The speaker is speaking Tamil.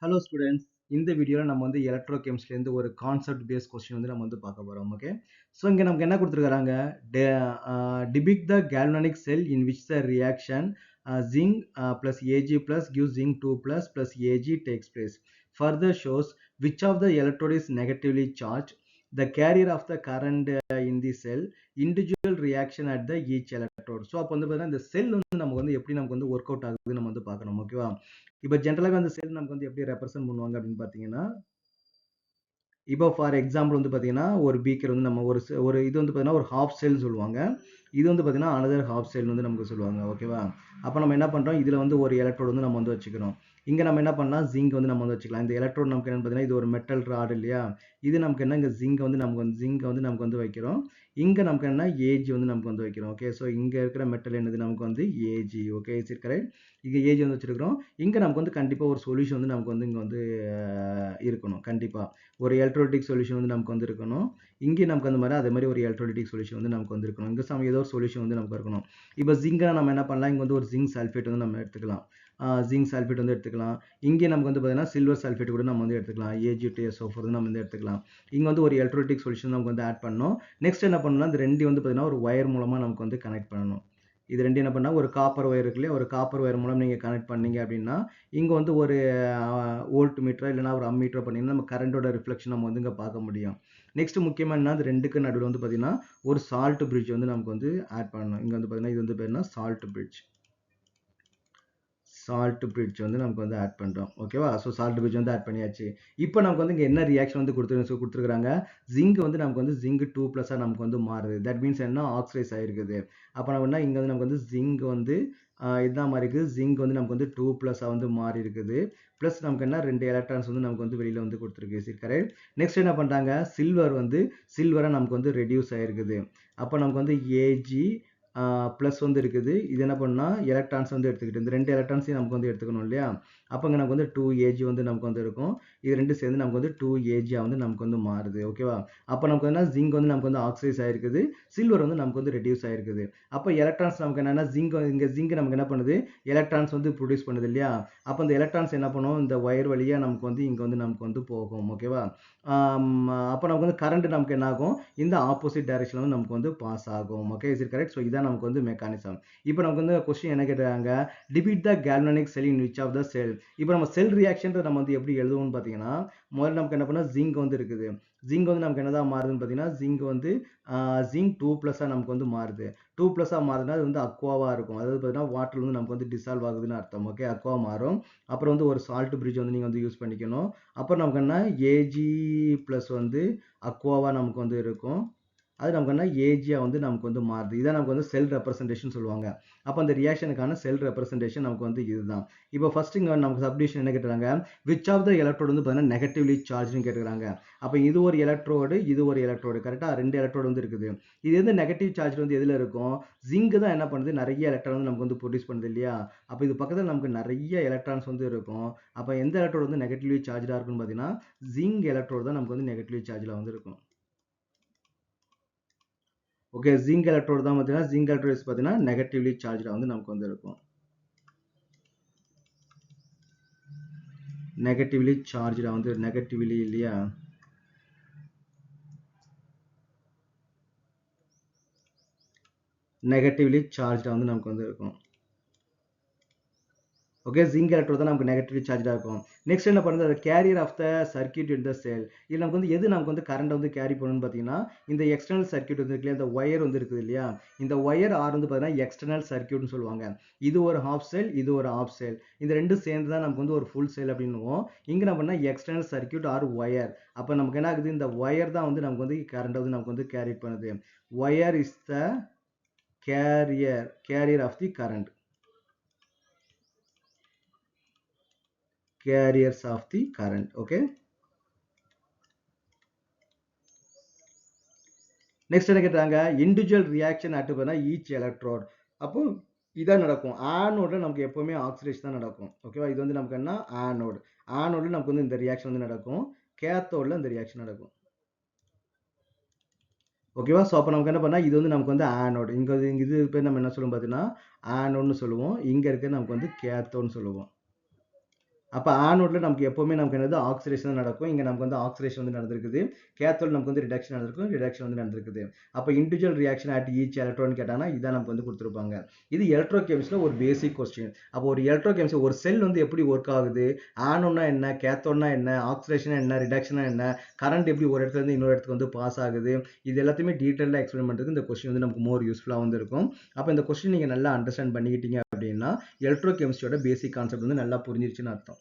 ஹலோ ஸ்டூடெண்ட்ஸ், இந்த வீடியோவில் நம்ம வந்து எலக்ட்ரோகெமிஸ்ட்லேருந்து ஒரு கான்செப்ட் பேஸ் கொஸ்டின் வந்து நம்ம வந்து பார்க்க போகிறோம். ஓகே, ஸோ இங்கே நமக்கு என்ன கொடுத்துருக்காங்க, டிபிக் த galvanic cell in which the reaction zinc plus Ag plus gives zinc 2 plus Ag takes place. Further shows which of the electrode is negatively charged, the carrier of the current in the cell, individual reaction at the each electrode. So அப்போ வந்து பார்த்தீங்கன்னா இந்த செல் வந்து நமக்கு வந்து எப்படி நமக்கு வந்து ஒர்க் அவுட் ஆகுதுன்னு நம்ம வந்து பார்க்கணும். ஓகேவா, இப்போ ஜென்ரலாக அந்த செல் நமக்கு வந்து எப்படி ரெப்ரசென்ட் பண்ணுவாங்க அப்படின்னு பார்த்தீங்கன்னா, இப்போ ஃபார் எக்ஸாம்பிள் வந்து பார்த்தீங்கன்னா ஒரு பீக்கர் வந்து நம்ம ஒரு இது வந்து பார்த்தீங்கன்னா ஒரு ஹாஃப் செல் சொல்லுவாங்க. இது வந்து பார்த்தீங்கன்னா அனதர் ஹாஃப் செல் வந்து நமக்கு சொல்லுவாங்க. ஓகேவா, அப்போ நம்ம என்ன பண்ணுறோம், இதில் வந்து ஒரு எலக்ட்ரோடு வந்து நம்ம வந்து வச்சுக்கிறோம். இங்கே நம்ம என்ன பண்ணலாம், ஜிங்க் வந்து நம்ம வந்து வச்சுக்கலாம். இந்த எலக்ட்ரோடு நமக்கு என்னன்னு பார்த்தீங்கன்னா இது ஒரு மெட்டல் ராட் இல்லையா, இது நமக்கு என்ன, இங்கே ஜிங்க் வந்து நமக்கு வந்து வைக்கிறோம். இங்கே நமக்கு என்ன, ஏஜி வந்து நமக்கு வந்து வைக்கிறோம். ஓகே, ஸோ இங்கே இருக்கிற மெட்டல் என்னது, நமக்கு வந்து AG. Okay, is it correct? இங்கே ஏஜி வந்து வச்சிருக்கிறோம். இங்கே நமக்கு வந்து கண்டிப்பாக ஒரு சொல்யூஷன் வந்து நமக்கு வந்து இங்கே வந்து இருக்கணும். கண்டிப்பாக ஒரு எலக்ட்ரோலிட்டிக் சொல்யூஷன் வந்து நமக்கு வந்து இருக்கணும். இங்கே நமக்கு அந்த மாதிரி அதே மாதிரி ஒரு எலக்ட்ரோலிட்டிக் சொல்யூஷன் வந்து நமக்கு வந்து இருக்கணும். இங்கே ஏதோ ஒரு சொல்யூஷன் வந்து நமக்கு இருக்கணும். இப்போ ஜிங்கை நம்ம என்ன பண்ணலாம், இங்கே வந்து ஒரு ஜிங்க் சல்ஃபேட் வந்து நம்ம எடுத்துக்கலாம். ஜிங்க் சல்ஃபேட் வந்து எடுத்துக்கலாம். இங்கே நமக்கு வந்து பார்த்தீங்கன்னா சில்வர் சல்ஃபேட் கூட நம்ம வந்து எடுத்துக்கலாம். AgTSO4 வந்து நம்ம வந்து எடுத்துக்கலாம். இங்கே வந்து ஒரு எலக்ட்ரோலிட்டிக் சொல்யூஷன் நமக்கு வந்து ஆட் பண்ணணும். நெக்ஸ்ட் என்ன பண்ணணும்னா, இந்த ரெண்டு வந்து பார்த்தீங்கன்னா ஒரு ஒயர் மூலமாக நமக்கு வந்து கனெக்ட் பண்ணணும். இது ரெண்டு என்ன பண்ணால், ஒரு காப்பர் ஒயர் இருக்கு இல்லையா, ஒரு காப்பர் ஒயர் மூலம் நீங்கள் கனெக்ட் பண்ணீங்க அப்படின்னா, இங்கே வந்து ஒரு வோல்ட் மீட்டரோ இல்லைனா ஒரு அம்மீட்டரோ பண்ணிங்கன்னா நம்ம கரண்டோட ரிஃப்ளெக்ஷன் நம்ம வந்து இங்கே பார்க்க முடியும். நெக்ஸ்ட் முக்கியமாக என்ன, அது ரெண்டுக்கு நடுவில் வந்து பார்த்தீங்கன்னா ஒரு சால்ட் பிரிட்ஜ் வந்து நமக்கு வந்து ஆட் பண்ணணும். இங்கே வந்து பார்த்தீங்கன்னா இது வந்து பார்த்தீங்கன்னா சால்ட் பிரிட்ஜ் வந்து நமக்கு வந்து ஆட் பண்ணுறோம். ஓகேவா, ஸோ சால்ட் பிரிட்ஜ் வந்து ஆட் பண்ணியாச்சு. இப்போ நமக்கு வந்து இங்கே என்ன ரியாக்ஷன் வந்து கொடுத்துருக்காங்க, ஜிங்க் வந்து நமக்கு வந்து ஜிங்க் 2+ நமக்கு வந்து மாறுது. தட் மீன்ஸ் என்ன, ஆக்சிடைஸ் ஆகிருக்குது. அப்போ நம்ம இங்கே வந்து நமக்கு வந்து ஜிங்க் வந்து இதுதான் மாதிரி இருக்குது. ஜிங்க் வந்து நமக்கு வந்து 2+ வந்து மாறி இருக்குது. ப்ளஸ் நமக்கு என்ன, 2 எலக்ட்ரான்ஸ் வந்து நமக்கு வந்து வெளியில் வந்து கொடுத்துருக்கு. சரி, கரெக்ட். நெக்ஸ்ட் என்ன பண்ணுறாங்க, சில்வரை நமக்கு வந்து ரெடியூஸ் ஆகிருக்குது. அப்போ நமக்கு வந்து ஏஜி ப்ளஸ் வந்து இருக்குது. இது என்ன பண்ணால் எலக்ட்ரான்ஸ் வந்து எடுத்துக்கிட்டு, இந்த 2 எலக்ட்ரான்ஸையும் நமக்கு வந்து எடுத்துக்கணும் இல்லையா. அப்போ இங்கே நமக்கு வந்து 2Ag வந்து நமக்கு வந்து இருக்கும். இது ரெண்டு சேர்ந்து நமக்கு வந்து 2Ag வந்து நமக்கு வந்து மாறுது. ஓகேவா, அப்போ நமக்கு என்ன, ஜிங்க் வந்து நமக்கு வந்து ஆக்சைஸ் ஆகிருக்குது, சில்வர் வந்து நமக்கு வந்து ரெடியூஸ் ஆகிருக்குது. அப்போ எலக்ட்ரான்ஸ் நமக்கு என்னென்னா, ஜிங்க் நமக்கு என்ன பண்ணுது, எலக்ட்ரான்ஸ் வந்து ப்ரொடியூஸ் பண்ணுது இல்லையா. அப்போ இந்த எலக்ட்ரான்ஸ் என்ன பண்ணும், இந்த ஒயர் வழியாக நமக்கு வந்து இங்கே வந்து நமக்கு வந்து போகும். ஓகேவா, அப்போ நமக்கு வந்து கரண்ட் நமக்கு என்ன ஆகும், இந்த ஆப்போசிட் டைரக்ஷனில் வந்து நமக்கு வந்து பாஸ் ஆகும். Okay, is it correct? So இதான் நமக்கு வந்து மெக்கானிசம். இப்போ நமக்கு வந்து கொஸ்டின் என்ன கேட்டாங்க, debit the galvanic cell in which of the cell. இப்போ நம்ம செல் ரியாக்ஷன் நம்ம வந்து எப்படி எழுதுவோம்னு பார்த்தீங்கன்னா, முதல்ல நமக்கு என்ன பண்ணால் ஜிங்க் வந்து இருக்குது. ஜிங்க் வந்து நமக்கு என்னதான் மாறுதுன்னு பார்த்தீங்கன்னா, ஜிங்க் வந்து ஜிங்க் 2+ நமக்கு வந்து மாறுது. 2+ மாறுதுன்னா அது வந்து அக்வாவாக இருக்கும். அதாவது பார்த்தீங்கன்னா வாட்டர் வந்து நமக்கு வந்து டிசால்வ் ஆகுதுன்னு அர்த்தம். ஓகே, அக்வா மாறும். அப்புறம் வந்து ஒரு சால்ட் பிரிட்ஜ் வந்து நீங்கள் வந்து யூஸ் பண்ணிக்கணும். அப்புறம் நமக்கு என்ன, Ag+ வந்து அக்வாவாக நமக்கு வந்து இருக்கும். அது நமக்கு என்ன, ஏஜியா வந்து நமக்கு வந்து மாறுது. இதான் நமக்கு வந்து செல் ரெப்ரசன்டேஷன் சொல்லுவாங்க. அப்போ அந்த ரியாக்ஷனுக்கான செல் ரெப்ரசன்டேஷன் நமக்கு வந்து இதுதான். இப்போ ஃபர்ஸ்ட் இங்கே நமக்கு சப்டிவிஷன் என்ன கேட்டுறாங்க, விச் ஆஃப் த எலக்ட்ரோடு வந்து பார்த்தீங்கன்னா நெகட்டிவ்லி சார்ஜ்னு கேட்டுக்கிறாங்க. அப்போ இது ஒரு எலக்ட்ரோடு, இது ஒரு எலக்ட்ரோடு, கரெக்டாக 2 எலக்ட்ரோடு வந்து இருக்குது. இது வந்து நெகட்டிவ் சார்ஜ் வந்து எதில் இருக்கும், ஜிங்க் தான் என்ன பண்ணுது, நிறைய எலக்ட்ரான் வந்து நமக்கு வந்து ப்ரொடியூஸ் பண்ணுது இல்லையா. அப்போ இது பக்கத்தில் நமக்கு நிறைய எலக்ட்ரான்ஸ் வந்து இருக்கும். அப்போ எந்த எலக்ட்ரோடு வந்து நெகட்டிவ்லி சார்ஜாக இருக்குன்னு பார்த்தீங்கன்னா, ஜிங்க் எலக்ட்ரோடு தான் நமக்கு வந்து நெகட்டிவ்லி சார்ஜில் வந்து இருக்கும். ஓகே, ஜிங்க் எலக்ட்ரோடு தான் பார்த்தீங்கன்னா, ஜிங்க் எலக்ட்ரோடு பார்த்தீங்கன்னா நெகட்டிவ்லி சார்ஜில் வந்து நமக்கு வந்து இருக்கும். நெகட்டிவ்லி சார்ஜில் வந்து நெகட்டிவ்லி இல்லையா, நெகட்டிவ்லி சார்ஜில் வந்து நமக்கு வந்து இருக்கும். ஓகே, ஜிங்க் எலக்ட்ரோடு தான் நமக்கு நெகட்டிவ்லி சார்ஜாக இருக்கும். நெக்ஸ்ட் என்ன பண்ணுறது, அது கேரியர் ஆஃப் த சர்க்யூட் இன் த செல். இது நமக்கு வந்து எது நமக்கு வந்து கரண்ட் வந்து கேரி பண்ணணும்னு பார்த்தீங்கன்னா, இந்த எக்ஸ்டர்னல் சர்க்யூட் வந்து இருக்கு இல்லையா, இந்த ஒயர் வந்து இருக்குது இல்லையா, இந்த ஒயர் ஆர் வந்து பார்த்தீங்கன்னா எக்ஸ்டர்னல் சர்க்யூட்னு சொல்லுவாங்க. இது ஒரு ஹாஃப் செல், இது ஒரு ஹாஃப் செல், இந்த ரெண்டும் சேர்ந்து தான் நமக்கு வந்து ஒரு ஃபுல் செல் அப்படின்னுவோம். இங்கே நம்ம பண்ணால் எக்ஸ்டர்னல் சர்க்யூட் ஆர் ஒயர். அப்போ நமக்கு என்ன ஆகுது, இந்த ஒயர் தான் வந்து நமக்கு வந்து கரண்ட் வந்து நமக்கு வந்து கேரி பண்ணுது. Wire is the carrier of the current, carriers of the current. Okay, next என்ன கேட்டாங்க, individual reaction at each electrode. அப்போ இதான் நடக்கும். ஆனோட நமக்கு எப்பவுமே ஆக்சிடேஷன் தான் நடக்கும். ஓகேவா, இது வந்து நமக்கு என்ன, ஆனோடு நமக்கு வந்து இந்த ரியாக்ஷன் வந்து நடக்கும், கேத்தோடில் இந்த ரியாக்ஷன் நடக்கும். ஓகேவா, ஸோ அப்போ நமக்கு என்ன பண்ணால், இது வந்து நமக்கு வந்து ஆனோடு, இங்கே இது பேர் நம்ம என்ன சொல்லுவோம் பார்த்தீங்கன்னா ஆனோட்னு சொல்லுவோம். இங்கே இருக்க நமக்கு வந்து கேத்தோன்னு சொல்லுவோம். அப்போ ஆனோட்ல நமக்கு எப்பவுமே நமக்கு என்னது ஆக்சிடேஷன் நடக்கும். இங்க நமக்கு வந்து ஆக்சிடேஷன் வந்து நடந்திருக்குது. கேத்தோட் நமக்கு வந்து ரிடக்ஷன் நடந்திருக்கும். ரிடக்ஷன் வந்து நடந்திருக்குது. அப்போ individual reaction at each electron கேட்டாங்கன்னா இதான் நமக்கு வந்து கொடுத்துருப்பாங்க. இது எலக்ட்ரோகெமிஸ்ட்ல ஒரு பேசிக் கொஸ்டின். அப்போ ஒரு எலக்ட்ரோகெமிஸ்ட்ரி ஒரு செல் வந்து எப்படி ஒர்க் ஆகுது, ஆனோட்னா என்ன, கேத்தோட்னா என்ன, ஆக்சிடேஷனா என்ன, ரிடக்ஷனா என்ன, கரண்ட் எப்படி ஒரு இடத்துல இருந்து இன்னொரு இடத்துக்கு வந்து பாஸ் ஆகுது, இது எல்லாத்தையுமே டீட்டெயிலாக எக்ஸ்பிளைன் பண்ணுறதுக்கு இந்த கொஸ்டின் வந்து நமக்கு மோர் யூஸ்ஃபுல்லாக வந்து இருக்கும். அப்போ இந்த கொஸ்டின் நீங்கள் நல்லா அண்டர்ஸ்டாண்ட் பண்ணிக்கிட்டீங்க அப்படின்னா எலக்ட்ரோகெமிஸ்ட்ரியோட பேசிக் கான்செப்ட் வந்து நல்லா புரிஞ்சிருச்சுன்னு அர்த்தம்.